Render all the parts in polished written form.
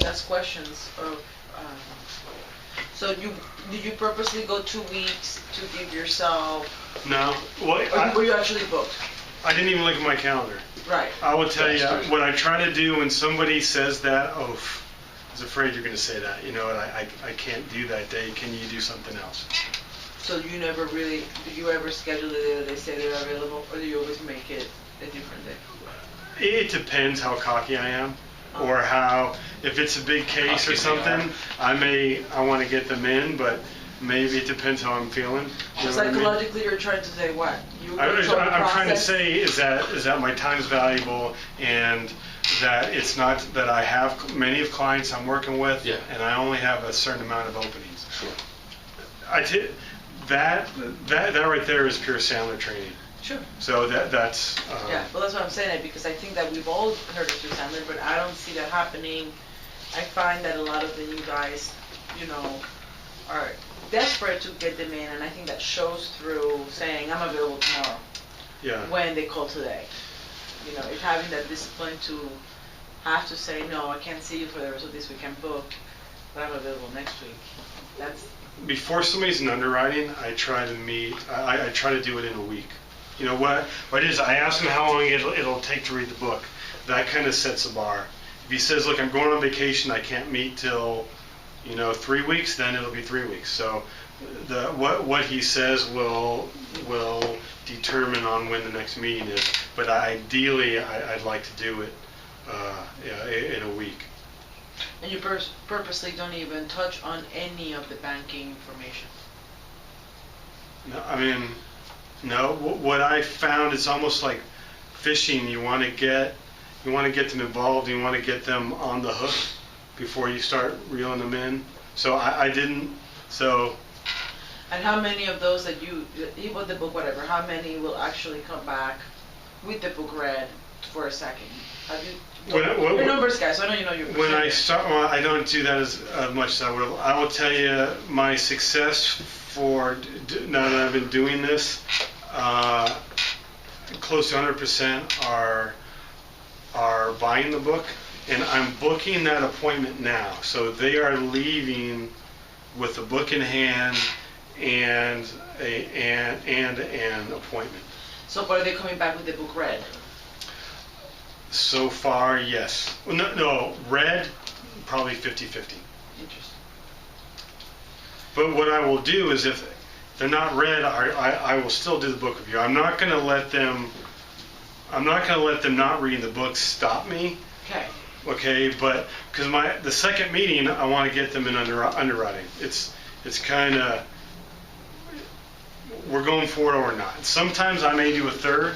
ask questions of. So did you purposely go 2 weeks to give yourself? No. Well, Or were you actually booked? I didn't even look at my calendar. Right. I will tell you what I try to do when somebody says that. Oh, I was afraid you're going to say that. You know, and I can't do that day. Can you do something else? So you never really, do you ever schedule the day that they say they're available, or do you always make it a different day? It depends how cocky I am, or how, if it's a big case or something, I want to get them in, but maybe it depends how I'm feeling. So psychologically, you're trying to say what? I'm trying to say is that my time is valuable, and that it's not that I have many of clients I'm working with, and I only have a certain amount of openings. Sure. That right there is pure Sandler training. Sure. So that's. Yeah, well, that's what I'm saying, because I think that we've all heard of pure Sandler, but I don't see that happening. I find that a lot of the new guys, are desperate to get them in, and I think that shows through saying, I'm available tomorrow. Yeah. When they call today. It's having that discipline to have to say, no, I can't see you for the rest of this week, I'm booked, but I'm available next week. That's. Before somebody's in underwriting, I try to meet. I try to do it in a week. You know what it is? I ask him how long it'll take to read the book. That kind of sets the bar. If he says, "Look, I'm going on vacation. I can't meet till 3 weeks," then it'll be 3 weeks. So what he says will determine on when the next meeting is. But ideally, I'd like to do it in a week. And you purposely don't even touch on any of the banking information? No, I mean, no. What I found is almost like fishing. You want to get them involved. You want to get them on the hook before you start reeling them in. So I didn't. So. And how many of those that you bought the book, whatever? How many will actually come back with the book read for a second? Have you? Your numbers, guys. So I know you know your. When I start, I don't do that as much as I would. I will tell you my success for now that I've been doing this, close to 100% are buying the book, and I'm booking that appointment now. So they are leaving with the book in hand and an appointment. So, but are they coming back with the book read? So far, yes. Well, no, read, probably 50-50. Interesting. But what I will do is if they're not read, I will still do the book review. I'm not going to let them not reading the book stop me. Okay. Okay, but because the second meeting, I want to get them in underwriting. It's kind of, we're going for it or not. Sometimes I may do a third,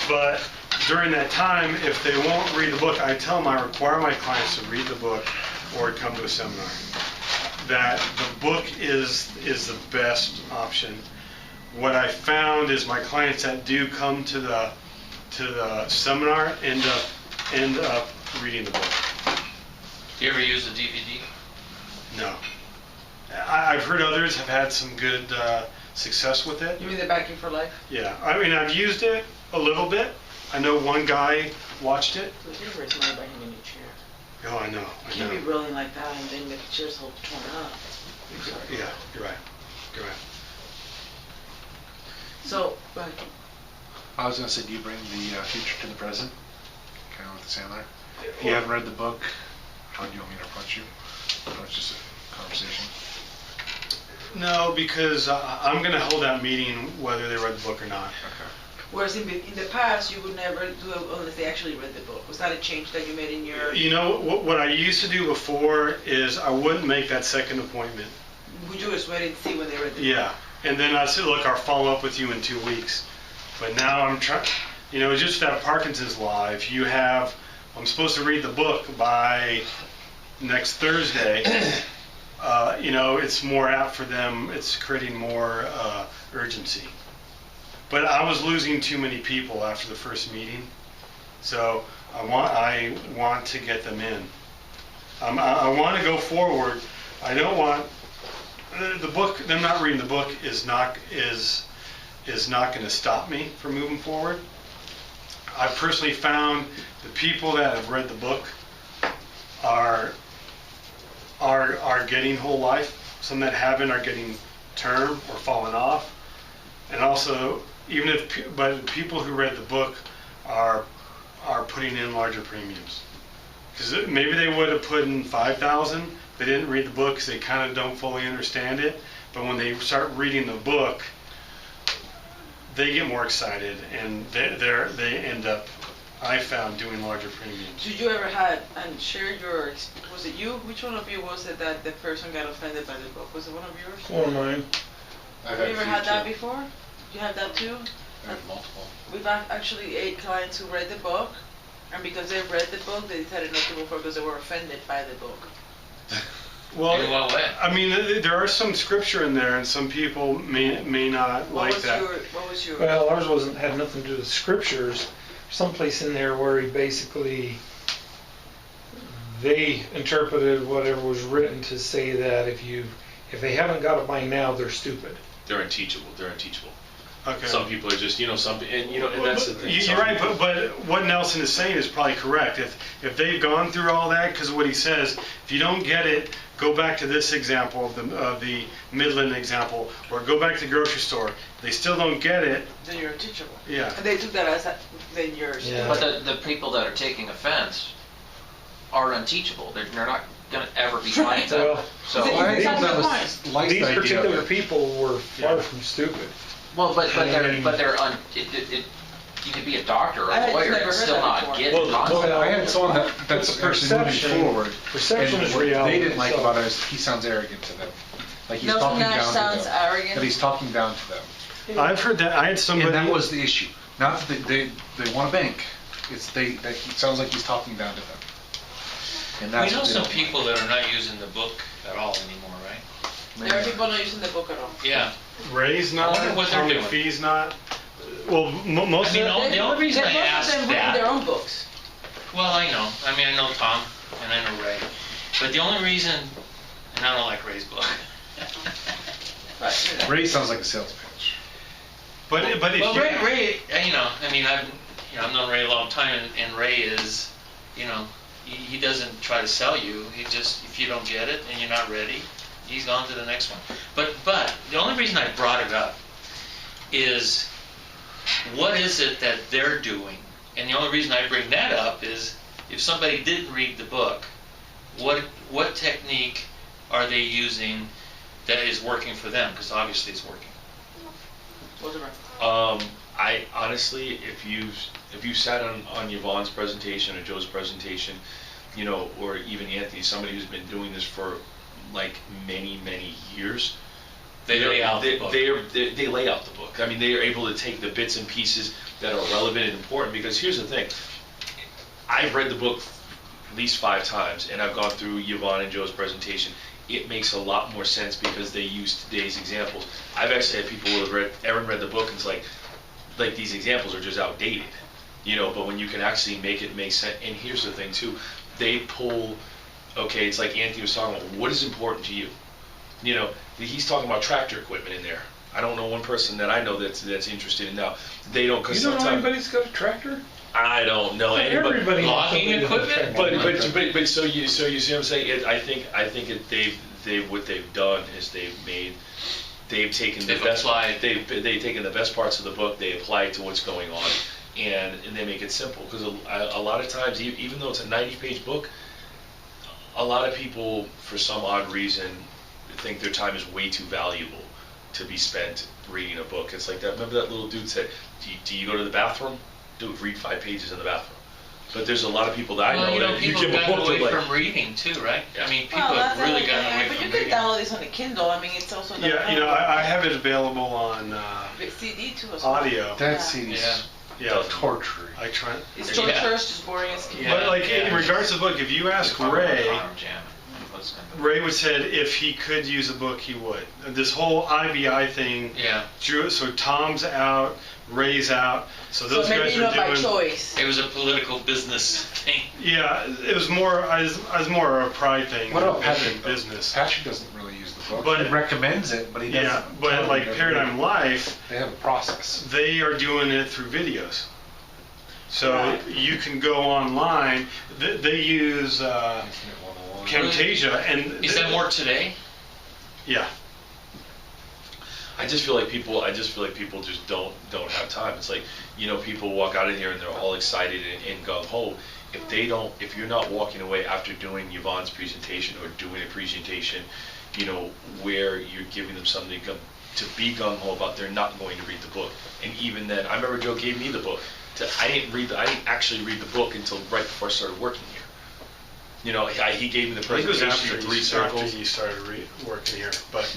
but during that time, if they won't read the book, I tell them I require my clients to read the book or come to a seminar. That the book is the best option. What I found is my clients that do come to the seminar end up reading the book. Do you ever use a DVD? No. I've heard others have had some good success with it. You mean the Banking for Life? Yeah. I mean, I've used it a little bit. I know one guy watched it. So you never raise money by him in a chair. Oh, I know. You can't be rolling like that and then the chair's all torn up. Yeah, you're right. So, go ahead. I was going to say, do you bring the future to the present? Kind of with the Sandler? If you haven't read the book, how do you want me to approach you? Or it's just a conversation? No, because I'm going to hold that meeting whether they read the book or not. Okay. Whereas in the past, you would never do it unless they actually read the book. Was that a change that you made in your... You know, what I used to do before is I wouldn't make that second appointment. Would you just wait and see when they read the book? Yeah. And then I'd say, look, I'll follow up with you in 2 weeks. But now I'm trying... You know, it's just that Parkinson's law. If you have... I'm supposed to read the book by next Thursday. It's more apt for them. It's creating more urgency. But I was losing too many people after the first meeting, so I want to get them in. I want to go forward. I don't want the book. Them not reading the book is not going to stop me from moving forward. I personally found the people that have read the book are getting whole life. Some that haven't are getting term or falling off. And also, but people who read the book are putting in larger premiums. Because maybe they would have put in 5,000. They didn't read the book because they kind of don't fully understand it. But when they start reading the book, they get more excited, and they end up, I found, doing larger premiums. Did you ever had and share your? Was it you? Which one of you was it that the person got offended by the book? Was it one of yours? One of mine. Have you ever had that before? You had that too? I have multiple. We've actually 8 clients who read the book, and because they read the book, they decided not to go for it because they were offended by the book. Well, In what way? I mean, there are some scripture in there, and some people may not like that. What was your? Well, ours had nothing to do with scriptures. Someplace in there where he basically, they interpreted whatever was written to say that if they haven't got it by now, they're stupid. They're unteachable. They're unteachable. Okay. Some people are just, and that's the thing. You're right, but what Nelson is saying is probably correct. If they've gone through all that, because of what he says, if you don't get it, go back to this example of the Midland example, or go back to the grocery store. If they still don't get it, Then you're unteachable. Yeah. And they took that as then you're. Yeah. But the people that are taking offense are unteachable. They're not going to ever be like that. Well, So, I think That's that the was point. Light's these idea. particular people were far Yeah. from stupid. well, but I mean- they're you could be a doctor or I a had lawyer never and heard still that not before. get Well, the well, concept. I had someone that's It's a actually moving perception. forward. Perception and is what reality they didn't like itself. about it is he sounds arrogant to them. Like he's Nelson talking Nash down sounds to them. arrogant. That he's talking down to them. I've heard that. I had somebody. And that was the issue. Not that they want a bank. It's that it sounds like he's talking down to them. And We that's know what they some don't people that are not using the book at all anymore, right? There are people not using the book at all. Yeah. Ray's not. I wonder what they're Tom doing. McPhee's not. Well, most I mean, of the only reason I Most of asked them read their that, own books. well, I know. I mean, I know Tom and I know Ray. But the only reason, and I don't like Ray's book. Right. Ray sounds like a sales pitch. but if Well, you, Ray, I mean, I've known Ray a long time, and Ray is, he doesn't try to sell you. He just, if you don't get it and you're not ready, he's on to the next one. But the only reason I brought it up is, what is it that they're doing? And the only reason I bring that up is, if somebody didn't read the book, what technique are they using that is working for them? Because obviously it's working. I honestly, if you sat on Yvonne's presentation or Joe's presentation, or even Anthony, somebody who's been doing this for like many years, They lay out the book. They lay out the book. I mean, they are able to take the bits and pieces that are relevant and important. Because here's the thing, I've read the book at least 5 times, and I've gone through Yvonne and Joe's presentation. It makes a lot more sense because they use today's examples. I've actually had people who have read the book, and it's like these examples are just outdated, but when you can actually make it make sense. And here's the thing too, they pull, okay, it's like Anthony was talking about, what is important to you? He's talking about tractor equipment in there. I don't know one person that I know that's interested in now. They don't, because You don't know sometimes anybody's got a tractor? I don't know anybody. Everybody knows Logging somebody with a equipment? tractor. But so you see what I'm saying? I think they've what they've done is they've taken the They've best applied. they've taken the best parts of the book, they apply it to what's going on, and they make it simple. Because a lot of times, even though it's a 90-page book, a lot of people, for some odd reason, think their time is way too valuable to be spent reading a book. It's like that. Remember that little dude said, "Do you go to the bathroom? Dude, read 5 pages in the bathroom." But there's a lot of people that I know that people you give a got book away to like. from reading too, right? I mean, people Well, have that's really another gotten thing. away But from you can reading. download this on the Kindle. I mean, it's also the I have it available on CD too as well. audio. That Yeah. seems Yeah, torture. I try. It's Yeah. torturous, just boring as can be. Yeah. But like in regards to the book, if you ask Ray, Ray would said if he could use a book, he would. This whole IBI thing, Yeah, drew. So Tom's out, Ray's out. So those So maybe guys not are by doing. choice. it was a political business thing. Yeah, it was more. I was more a pride thing What about than Patrick? business. Patrick doesn't really use the book. But- he recommends it, but he doesn't. Yeah, tell but you like to read Paradigm it. Life, They have a process. they are doing it through videos. So Right. you can go online. They use Camtasia, and Is that more today? Yeah. I just feel like people just don't have time. It's like, people walk out of here and they're all excited and gung ho. If you're not walking away after doing Yvonne's presentation or doing a presentation, where you're giving them something to be gung ho about, they're not going to read the book. And even then, I remember Joe gave me the book. I didn't actually read the book until right before I started working here. He gave me the I think it was presentation, the three circles. after you started working here, but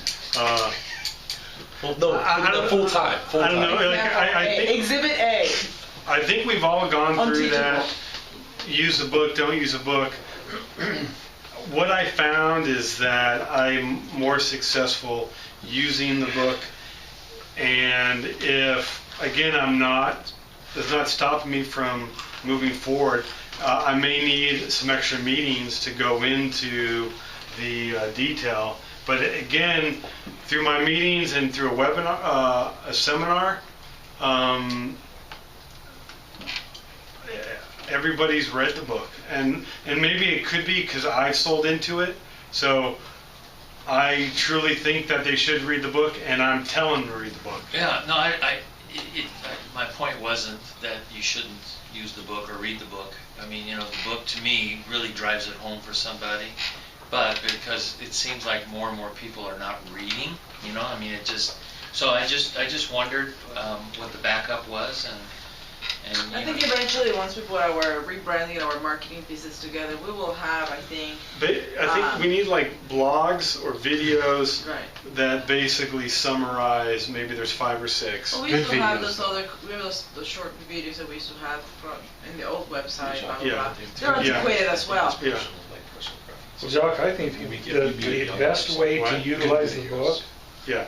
Well, no, I don't- full time. I don't know. Like, I think Exhibit A. I think we've all gone through that. Unteachable. Use the book, don't use a book. What I found is that I'm more successful using the book, and if again does not stop me from moving forward. I may need some extra meetings to go into the detail, but again, through my meetings and through a webinar, a seminar, everybody's read the book, and maybe it could be because I sold into it. So I truly think that they should read the book, and I'm telling them to read the book. Yeah, no, my point wasn't that you shouldn't use the book or read the book. I mean, the book to me really drives it home for somebody. But because it seems like more and more people are not reading, I mean, so I just wondered what the backup was, and I think eventually, once we put our rebranding and our marketing pieces together, we will have, I think, I think we need like blogs or videos right. that basically summarize. Maybe there's 5 or 6. Well, we used to have those short videos that we used to have in the old website. Blah, blah, Yeah. blah. They're Yeah. antiquated as well. Yeah. So, Jock, I think the best way to What? utilize the book, Yeah.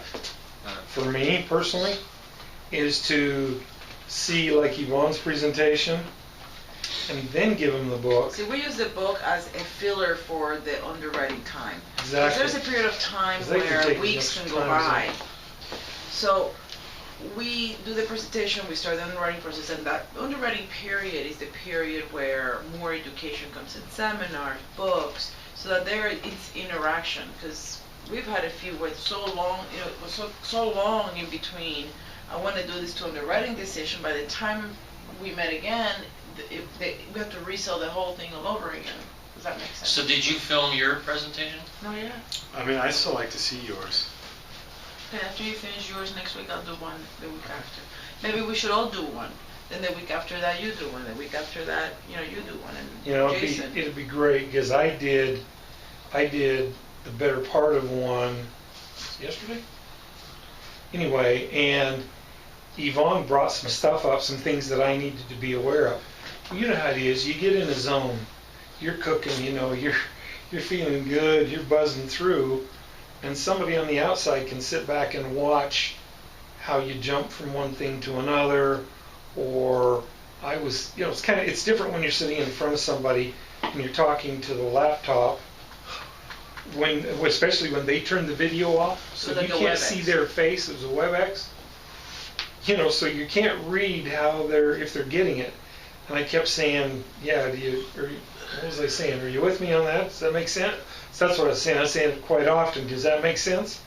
for me personally, is to see like Yvonne's presentation and then give them the book. See, we use the book as a filler for the underwriting time. Exactly. Because there's a period of time 'Cause they can where take as weeks much can go time as by. they- So we do the presentation, we start the underwriting process, and that underwriting period is the period where more education comes in, seminars, books, so that there is interaction. Because we've had a few where it's so long, it was so long in between. I want to do this to underwriting decision. By the time we met again, we have to resell the whole thing all over again. Does that make sense? So did you film your presentation? No, yeah. I mean, I still like to see yours. Okay, after you finish yours next week, I'll do one the week after. Maybe we should all do one. Then the week after that, you do one. The week after that, you do one. And Jason. It'd be great because I did the better part of one yesterday. Anyway, and Yvonne brought some stuff up, some things that I needed to be aware of. You know how it is. You get in a zone. You're cooking. You're feeling good. You're buzzing through, and somebody on the outside can sit back and watch how you jump from one thing to another. Or it's different when you're sitting in front of somebody and you're talking to the laptop. Especially when they turn the video off, so like you a can't WebEx. see their face. It was a WebEx. So you can't read if they're getting it. And I kept saying, yeah, what was I saying? Are you with me on that? Does that make sense? So that's what I was saying. I say it quite often. Does that make sense?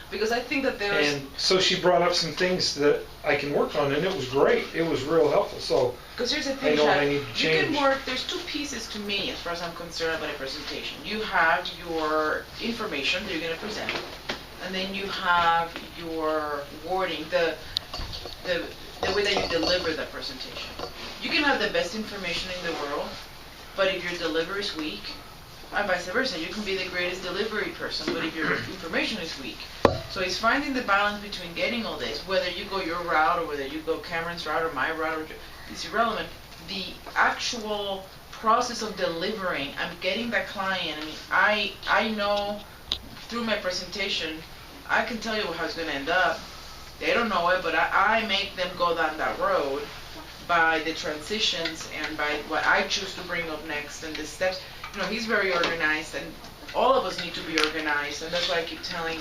Because I think that there's... And so she brought up some things that I can work on, and it was great. It was real helpful. So Because here's the I thing, know Chad, I need to you change. can work, there's 2 pieces to me as far as I'm concerned about a presentation. You have your information that you're going to present, and then you have your wording, the way that you deliver the presentation. You can have the best information in the world, but if your delivery is weak, and vice versa, you can be the greatest delivery person, but if your information is weak. So it's finding the balance between getting all this, whether you go your route or whether you go Cameron's route or my route, it's irrelevant. The actual process of delivering, I'm getting that client. I mean, I know through my presentation, I can tell you how it's going to end up. They don't know it, but I make them go down that road by the transitions and by what I choose to bring up next and the steps. He's very organized, and all of us need to be organized, and that's why I keep telling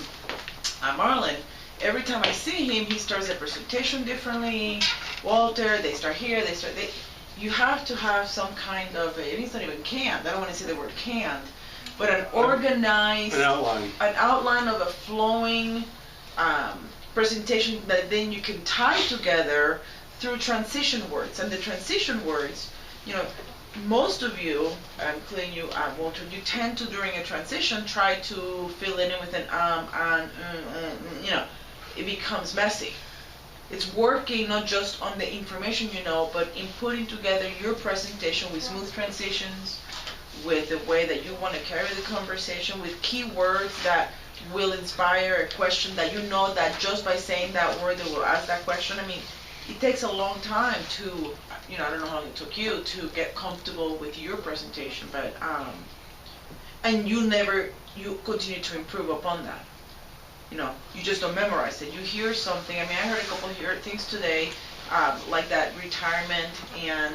Marlon, every time I see him, he starts the presentation differently. Walter, they start here, you have to have some kind of it's not even canned. I don't want to say the word canned, but an organized An outline of a flowing presentation that then you can tie together through transition words. And the transition words, most of you, including you, Walter, you tend to, during a transition, try to fill it in with an it becomes messy. It's working not just on the information but in putting together your presentation with smooth transitions, with the way that you want to carry the conversation, with keywords that will inspire a question that that just by saying that word they will ask that question. I mean, it takes a long time to, I don't know how long it took you to get comfortable with your presentation, but, and you continue to improve upon that. You just don't memorize it. You hear something. I mean, I heard a couple of things today, like that retirement and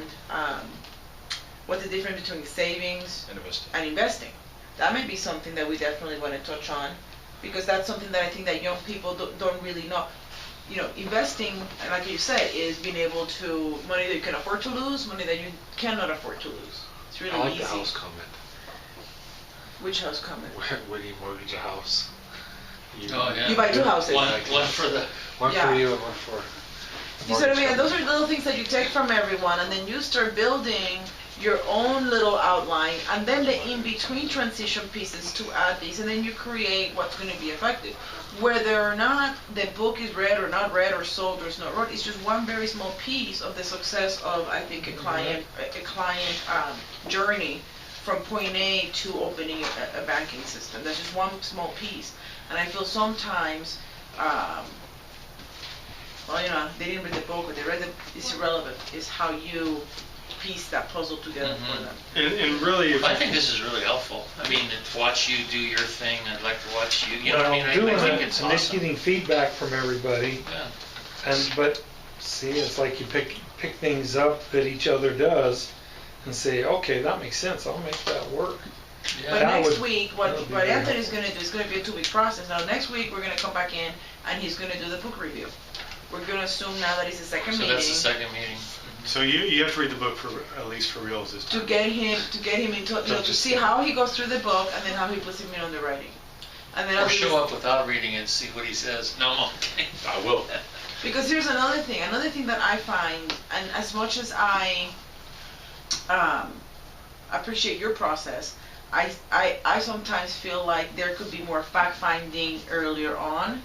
what's the difference between savings and investing. That may be something that we definitely want to touch on, because that's something that I think that young people don't really know. Investing, and like you said, is being able to, money that you can afford to lose, money that you cannot afford to lose. It's really I like easy. the house comment. Which house comment? When you mortgage a house. You buy two houses. One for the. One Yeah. for you and one for. You see what I mean? And those are little things that you take from everyone, and then you start building your own little outline, and then the in-between transition pieces to add these, and then you create what's going to be effective. Whether or not the book is read or not read or sold or is not read, it's just one very small piece of the success of, I think, a client journey from point A to opening a banking system. That's just one small piece. And I feel sometimes, they didn't read the book, or they read it's irrelevant. It's how you piece that puzzle together for them. And really, I think this is really helpful. I mean, to watch you do your thing, I'd like to watch you. You know Well, what I mean? doing I think it, it's and it's awesome. getting feedback from everybody. Yeah. But see, it's like you pick things up that each other does, and say, okay, that makes sense. I'll make that work. But That next would- week, that what would be very Anthony's going to do is going to be a 2-week process. Now, next week, we're going to come back in, and he's going to do the book review. We're going to assume now that it's the second So meeting. that's the second meeting. so you have to read the book for at least for reals this To time. get him into, to see how he goes through the book, and then how he puts him in on the writing. And then Or I'll do show this- up without reading it and see what he says. No, I'm okay. I will. Because here's another thing that I find, and as much as I appreciate your process, I sometimes feel like there could be more fact-finding earlier on.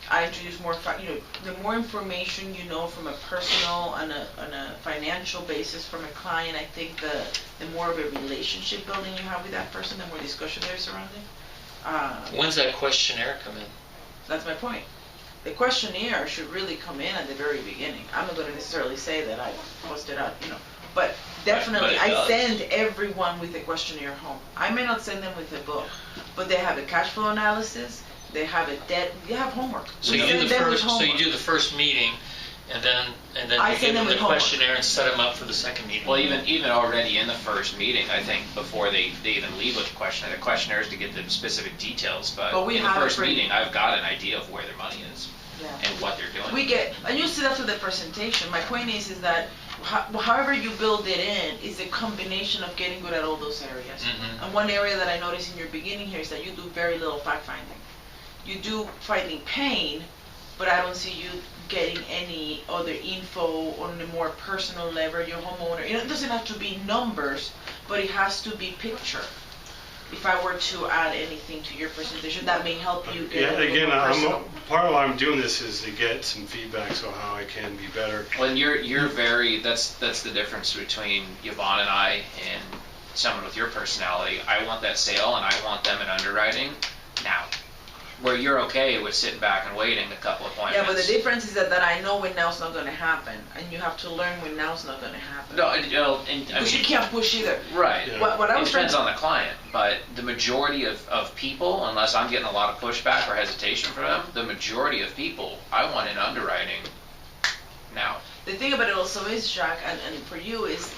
I introduce more, the more information you know from a personal and a financial basis from a client, I think the more of a relationship building you have with that person, the more discussion there is surrounding. When's that questionnaire come in? That's my point. The questionnaire should really come in at the very beginning. I'm not going to necessarily say that I posted out, but definitely But it I does. send everyone with a questionnaire home. I may not send them with a book, but they have a cash flow analysis. They have a debt. You have homework. So We you do send the them with first. So you homework. do the first meeting, and then I you send give them them the with homework. questionnaire and set them up for the second meeting. Well, even already in the first meeting, I think before they even leave with the questionnaire is to get the specific details. But we in the have a first pretty- meeting, I've got an idea of where their money is Yeah. and what they're doing. We get, and you'll see that through the presentation. My point is that however you build it in is a combination of getting good at all those areas. Mhm. And one area that I noticed in your beginning here is that you do very little fact finding. You do finding pain, but I don't see you getting any other info on a more personal level, your homeowner. It doesn't have to be numbers, but it has to be picture. If I were to add anything to your presentation, that may help you get Yeah, a little again, more personal. part of why I'm doing this is to get some feedback, so how I can be better. Well, and you're very that's the difference between Yvonne and I and someone with your personality. I want that sale and I want them in underwriting now. Where you're okay with sitting back and waiting a couple appointments. Yeah, but the difference is that I know when now's not going to happen, and you have to learn when now's not going to happen. No, and I Because you mean, can't push either. right. Yeah. What I It was trying depends to, on the client, but the majority of people, unless I'm getting a lot of pushback or hesitation from them, the majority of people, I want in underwriting now. the thing about it also is, Jack, and for you is,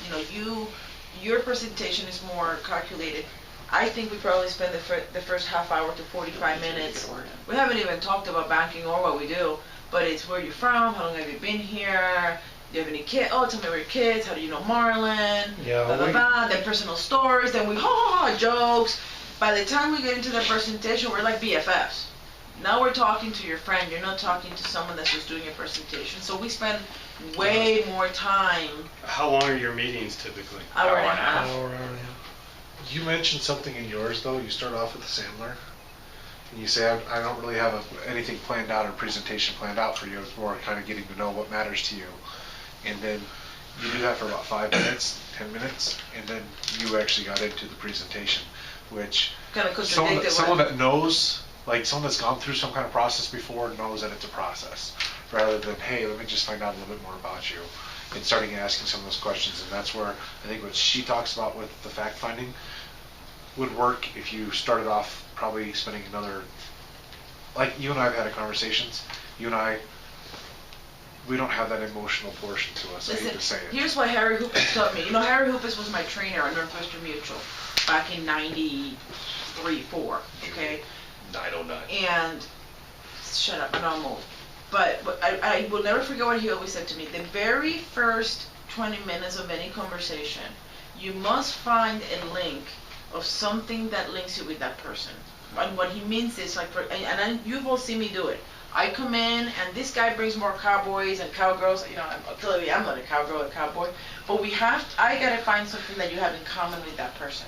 your presentation is more calculated. I think we probably spend the first half hour to 45 minutes. We haven't even talked about banking or what we do, but it's where you're from, how long have you been here, Do you have any kids? Oh, tell me about your kids. How do you know Marlon? Yeah, Blah, blah, blah. Then personal stories. Then we ha ha ha jokes. By the time we get into the presentation, we're like BFFs. Now we're talking to your friend. You're not talking to someone that's just doing a presentation. So we spend way more time. How long are your meetings typically? Hour and a half. Hour and a half. You mentioned something in yours, though. You start off with the Sandler, and you say, I don't really have anything planned out or presentation planned out for you. It's more kind of getting to know what matters to you. And then you do that for about 5 minutes, 10 minutes, and then you actually got into the presentation, which Kind of someone that knows, like someone that's gone through some kind of process before knows that it's a process, rather than, hey, let me just find out a little bit more about you, and starting asking some of those questions. And that's where I think what she talks about with the fact finding would work if you started off probably spending another, like you and I have had conversations, you and I, we don't have that emotional portion to us. Listen, I hate to say it. here's what Harry Hoopus taught me. You know, Harry Hoopus was my trainer at Northwestern Mutual back in 93, 4, okay? 909. And, shut up, I know I'm old. But I will never forget what he always said to me. The very first 20 minutes of any conversation, you must find a link of something that links you with that person. And what he means is, like, you will see me do it. I come in, and this guy brings more cowboys and cowgirls. You know, clearly I'm not a cowgirl or cowboy. But I gotta find something that you have in common with that person.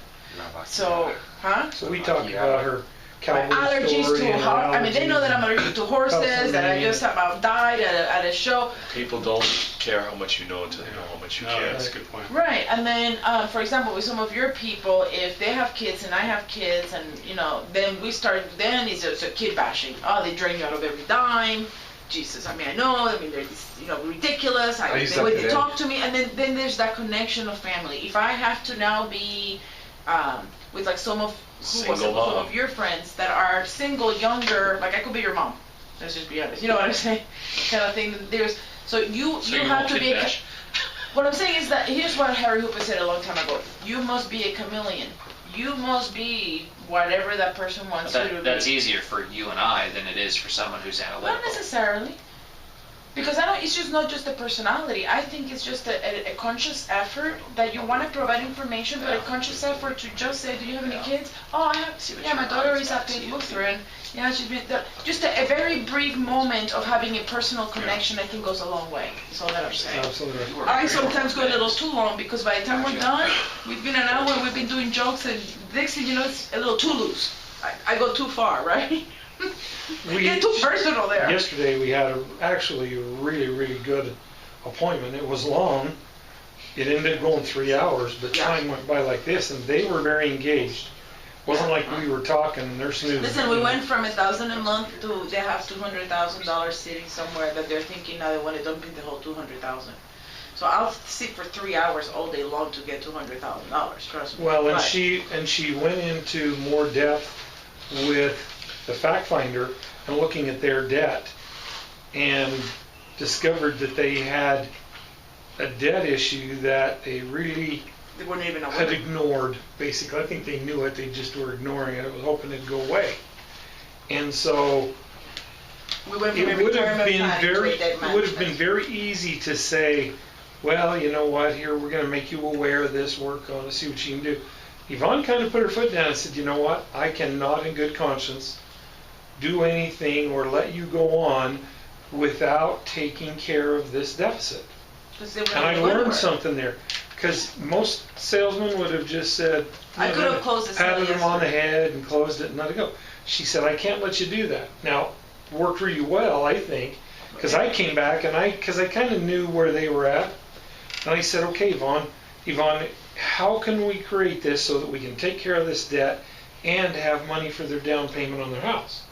So, huh? So we talked about her My cowboy allergies story to and horses. I mean, they know that I'm allergic to horses, that I just about died at a show. People don't care how much you know until they know how much you No, care. that's a good point. Right, and then, for example, with some of your people, if they have kids and I have kids, and you know, then it's just a kid bashing. Oh, they drain you out of every dime. Jesus, I mean, I know. I mean, they're ridiculous. The way they talk to me, and then there's that connection of family. If I have to now be with like some of your friends that are single, younger, like I could be your mom. Let's just be honest. You know what I'm saying? Kind of thing. You have to be. What I'm saying is that here's what Harry Hooper said a long time ago. You must be a chameleon. You must be whatever that person wants you to be. That's easier for you and I than it is for someone who's analytical. Not necessarily. Because it's just not just a personality. I think it's just a conscious effort that you want to provide information, but a conscious effort to just say, do you have any kids? Oh, I have. Yeah, my daughter is at Lutheran. Yeah, she's been. Just a very brief moment of having a personal connection, I think, goes a long way. That's all that I'm saying. Absolutely. I sometimes go a little too long because by the time we're done, we've been an hour, we've been doing jokes, and next thing you know, it's a little too loose. I go too far, right? We get too personal there. Yesterday we had actually a really, really good appointment. It was long. It ended up going 3 hours, but time went by like this, and they were very engaged. It wasn't like we were talking and they're snoozing. Listen, we went from $1,000 a month to they have $200,000 sitting somewhere that they're thinking now they want to dump in the whole $200,000. So I'll sit for 3 hours all day long to get $200,000. Trust me. Well, and she went into more depth with the fact finder and looking at their debt, and discovered that they had a debt issue that they really weren't even aware. had ignored. Basically, I think they knew it. They just were ignoring it. I was hoping it'd go away. And so we went from it would have been very easy to say, well, you know what? Here, we're going to make you aware of this. Work on it. See what you can do. Yvonne kind of put her foot down and said, you know what? I cannot, in good conscience, do anything or let you go on without taking care of this deficit. And I learned something there, because most salesmen would have just said, I could have closed the sale patted them on the head and closed it and let it go. She said, I can't let you do that. Now, worked really well, I think, because I came back and because I kind of knew where they were at. And I said, okay, Yvonne, how can we create this so that we can take care of this debt and have money for their down payment on their house?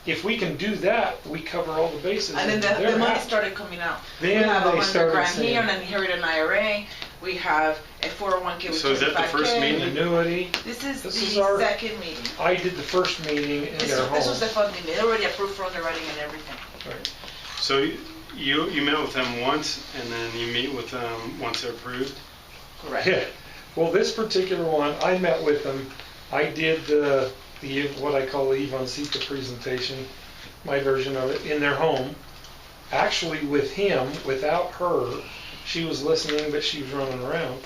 If we can do that, we cover all the bases. And then the money started coming out. Then we have they started $100,000 saying, here, an inherited IRA. We have a 401k with So is that the first meeting? Annuity. This is the second meeting. I did the first meeting in their home. This was the funding. They already approved for underwriting and everything. Right. So you met with them once, and then you meet with them once they're approved? Correct. Yeah. Well, this particular one, I met with them. I did the what I call the Yvonne Sita presentation, my version of it, in their home. actually with him, without her, she was listening, but she was running around.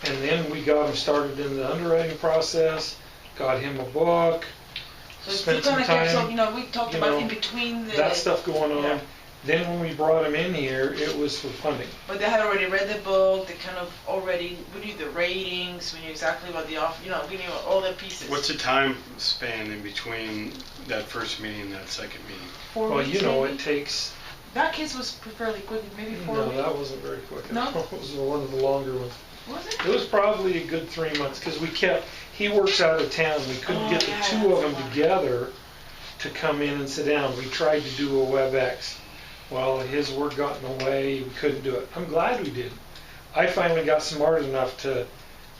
And then we got him started in the underwriting process, got him a book, So you spent some kind of kept, so, time, we talked you about know, in between the. that stuff going on. Yeah. Then when we brought him in here, it was for funding. But they had already read the book, they kind of already, we knew the ratings, we knew exactly what the offer, we knew all the pieces. What's the time span in between that first meeting and that second meeting? 4 Well, weeks you know, maybe? it takes, That case was fairly quick, maybe 4 no, weeks. that wasn't very quick. No? It was one of the longer ones. Was it? It was probably a good 3 months, because he works out of town. We couldn't get the yeah, two of that's them why. together to come in and sit down. We tried to do a WebEx. Well, his work got in the way, we couldn't do it. I'm glad we did. I finally got smart enough to,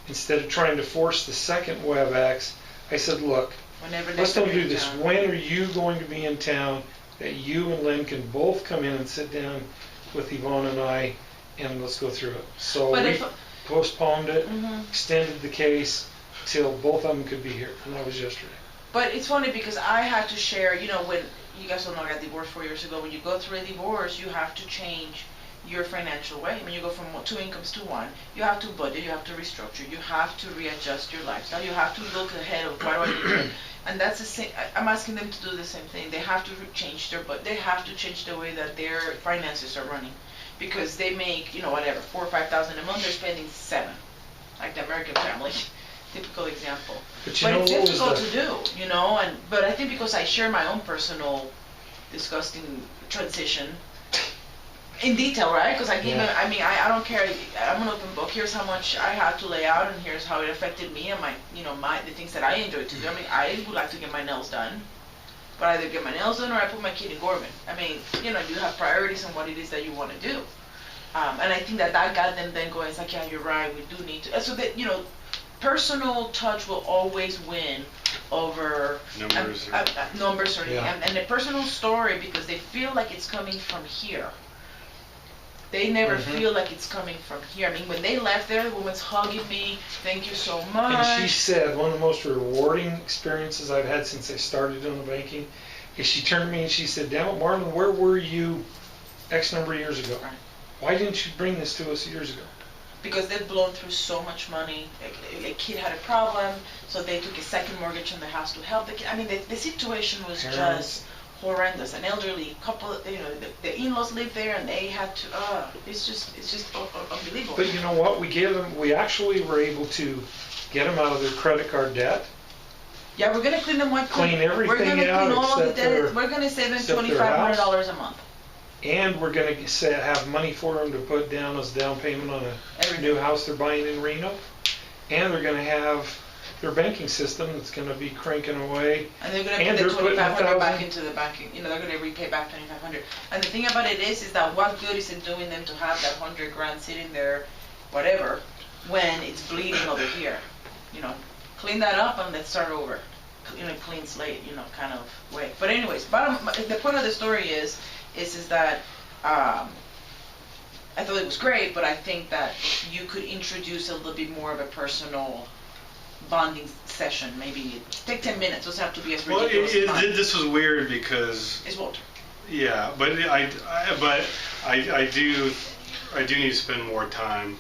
instead of trying to force the second WebEx, I said, look, Whenever let's they don't come do in this. town. When are you going to be in town that you and Lynn can both come in and sit down with Yvonne and I, and let's go through it. So But we if- postponed it, Mhm. extended the case till both of them could be here, and that was yesterday. But it's funny because I had to share, when you guys don't know, I got divorced 4 years ago. When you go through a divorce, you have to change your financial way. I mean, you go from 2 incomes to 1. You have to budget, you have to restructure, you have to readjust your lifestyle, you have to look ahead of what do I do. And that's the same. I'm asking them to do the same thing. They have to change they have to change the way that their finances are running, because they make whatever 4,000 or 5,000 a month. They're spending 7, like the American family. Typical example. But But it's what was difficult the- to do, but I think because I share my own personal disgusting transition in detail, right? Because I give Yeah. them, I don't care. I'm an open book. Here's how much I had to lay out, and here's how it affected me and the things that I enjoy to do. I mean, I would like to get my nails done, but I either get my nails done or I put my kid in Gorman. I mean, you have priorities on what it is that you want to do. And I think that got them then going, it's like, yeah, you're right, we do need to. And so that, personal touch will always win over Numbers numbers or anything. Yeah. And the personal story, because they feel like it's coming from here. They never feel like it's coming from here. I mean, when they left there, the woman's hugging me, thank you so much. And she said one of the most rewarding experiences I've had since I started on the banking is she turned to me and she said, damn it, Marlon, where were you X number of years ago? Right. Why didn't you bring this to us years ago? Because they've blown through so much money. A kid had a problem, so they took a second mortgage on the house to help the kid. I mean, the situation was Parents. just horrendous. An elderly couple, the in-laws lived there, and they had to. It's just unbelievable. But you know what? We actually were able to get them out of their credit card debt. Yeah, we're gonna clean them white. Clean everything We're gonna out clean all of the except their- debt. We're gonna save them except their $2,500 a month. And we're going to have money for them to put down as down payment on a Everything. new house they're buying in Reno. And they're going to have their banking system that's going to be cranking away. And they're going And to they're put the putting $2,500 back 1,000 into the banking. They're going to repay back $2,500. And the thing about it is that what good is it doing them to have that $100,000 sitting there, whatever, when it's bleeding over here? Clean that up and let's start over. Clean slate, kind of way. But anyways, the point of the story is that I thought it was great, but I think that you could introduce a little bit more of a personal bonding session. Maybe take 10 minutes. Doesn't have to be as Well, ridiculous. as mine. this was weird because It's Walter. yeah, but I do need to spend more time.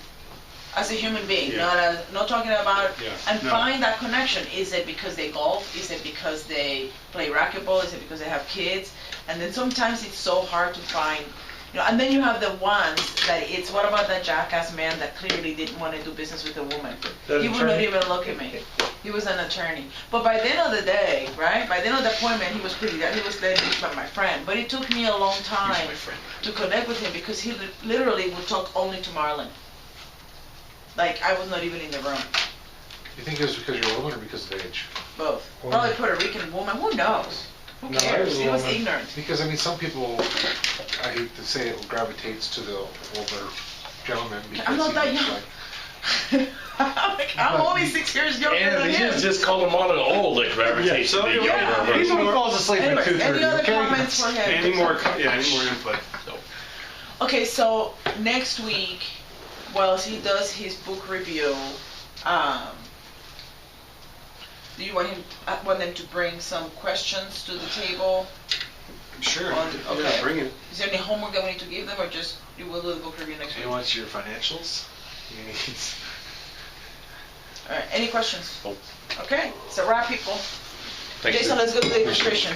As a human being, Yeah. not talking about, Yeah, and no. find that connection. Is it because they golf? Is it because they play racquetball? Is it because they have kids? And then sometimes it's so hard to find, and then you have the ones that it's, what about that jackass man that clearly didn't want to do business with a woman? That He would not attorney? even look at me. He was an attorney. But by the end of the day, right, by the end of the appointment, he was pretty, he was my friend. But it took me a long time to connect with him because he literally would talk only to Marlon. Like, I was not even in the room. You think it was because you're a woman or because of age? Both. Woman. Probably Puerto Rican woman. Who knows? Who No, I cares? was a He was woman. ignorant. Because, some people, I hate to say it, gravitates to the older gentleman because I'm not he that looks young. like... I'm only 6 years younger And than he him. just called him on an old that gravitates Yeah, to the so- younger yeah. person. Even if he falls asleep at Anyways, 2:30, any other okay? comments for him? Any more input? Okay, so next week, while he does his book review, do you want them to bring some questions to the table? Sure. Okay. Yeah, bring it. Is there any homework that we need to give them, or just you will do the book review next He week? wants your financials. He needs. All right. Any questions? Nope. Okay. So wrap, people. Thanks, Jason, Dave. let's go to the illustration.